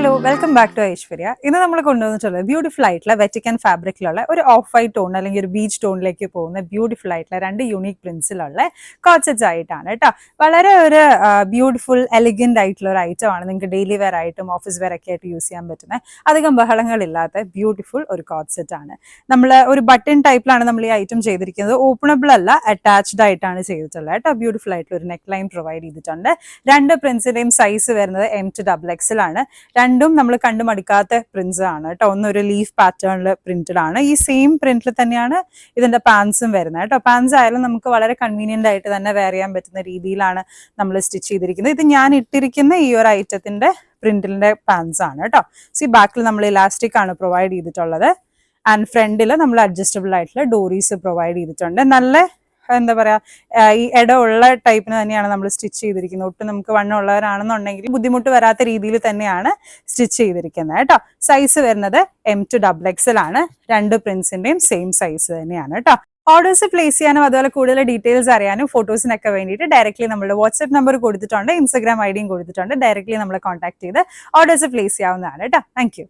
Hello welcome back to Aishwarya. ഇന്ന് നമ്മൾ കൊണ്ടുവന്നിട്ടുള്ളത് ബ്യൂട്ടിഫുൾ ആയിട്ടുള്ള വെറ്റിക്കൻ ഫാബ്രിക്കിലുള്ള ഒരു ഓഫ് വൈറ്റ് ടോൺ അല്ലെങ്കിൽ ഒരു ബീച്ച് ടോണിലേക്ക് പോകുന്ന ബ്യൂട്ടിഫുൾ ആയിട്ടുള്ള രണ്ട് യൂണീക് പ്രിന്റ്സിലുള്ള കോച്ചസ് ആയിട്ടാണ് കേട്ടോ. വളരെ ഒരു ബ്യൂട്ടിഫുൾ എലിഗന്റ് ആയിട്ടുള്ള ഒരു ഐറ്റം ആണ്. നിങ്ങൾക്ക് ഡെയിലി വെയർ ആയിട്ടും ഓഫീസ് വെയർ ഒക്കെ ആയിട്ട് യൂസ് ചെയ്യാൻ പറ്റുന്ന അധികം ബഹളങ്ങളില്ലാത്ത ബ്യൂട്ടിഫുൾ ഒരു കോട്ട്സെറ്റ് ആണ്. നമ്മൾ ഒരു ബട്ടൺ ടൈപ്പിലാണ് നമ്മൾ ഈ ഐറ്റം ചെയ്തിരിക്കുന്നത്. ഓപ്പണബിൾ അല്ല, അറ്റാച്ച്ഡ് ആയിട്ടാണ് ചെയ്തിട്ടുള്ളത് കേട്ടോ. ബ്യൂട്ടിഫുൾ ആയിട്ടുള്ള ഒരു നെക്ക് ലൈൻ പ്രൊവൈഡ് ചെയ്തിട്ടുണ്ട്. രണ്ട് പ്രിന്റ്സിന്റെയും സൈസ് വരുന്നത് M to XXL ആണ്. രണ്ടും നമ്മൾ കണ്ടു മടുക്കാത്ത പ്രിന്റ്സ് ആണ് കേട്ടോ. ഒന്നൊരു ലീഫ് പാറ്റേണിൽ പ്രിന്റഡ് ആണ്. ഈ സെയിം പ്രിന്റിൽ തന്നെയാണ് ഇതിന്റെ പാൻസും വരുന്നത് കേട്ടോ. പാൻസ് ആയാലും നമുക്ക് വളരെ കൺവീനിയന്റ് ആയിട്ട് തന്നെ വെയർ ചെയ്യാൻ പറ്റുന്ന രീതിയിലാണ് നമ്മൾ സ്റ്റിച്ച് ചെയ്തിരിക്കുന്നത്. ഇത് ഞാൻ ഇട്ടിരിക്കുന്ന ഈ ഒരു ഐറ്റത്തിന്റെ പ്രിന്റിന്റെ പാൻസ് ആണ് കേട്ടോ. സി ബാക്കിൽ നമ്മൾ ഇലാസ്റ്റിക് ആണ് പ്രൊവൈഡ് ചെയ്തിട്ടുള്ളത്. ആൻഡ് ഫ്രണ്ടിൽ നമ്മൾ അഡ്ജസ്റ്റബിൾ ആയിട്ടുള്ള ഡോറീസ് പ്രൊവൈഡ് ചെയ്തിട്ടുണ്ട്. നല്ല എന്താ പറയാ, ഈ ഇടമുള്ള ടൈപ്പിന് തന്നെയാണ് നമ്മൾ സ്റ്റിച്ച് ചെയ്തിരിക്കുന്നത്. ഒട്ടും നമുക്ക് വണ്ണം ഉള്ളവരാണെന്നുണ്ടെങ്കിൽ ബുദ്ധിമുട്ട് വരാത്ത രീതിയിൽ തന്നെയാണ് സ്റ്റിച്ച് ചെയ്തിരിക്കുന്നത് കേട്ടോ. സൈസ് വരുന്നത് M to XXL ആണ്. രണ്ട് പ്രിന്റ്സിന്റെയും സെയിം സൈസ് തന്നെയാണ് കേട്ടോ. ഓർഡേഴ്സ് പ്ലേസ് ചെയ്യാനും അതുപോലെ കൂടുതൽ ഡീറ്റെയിൽസ് അറിയാനും ഫോട്ടോസിനൊക്കെ വേണ്ടിയിട്ട് ഡയറക്റ്റ്ലി നമ്മുടെ വാട്സ്ആപ്പ് നമ്പർ കൊടുത്തിട്ടുണ്ട്, ഇൻസ്റ്റാഗ്രാം ID കൊടുത്തിട്ടുണ്ട്. ഡയറക്റ്റ്ലി നമ്മളെ കോൺടാക്ട് ചെയ്ത് ഓർഡേഴ്സ് പ്ലേസ് ചെയ്യാവുന്നതാണ് കേട്ടോ. Thank you.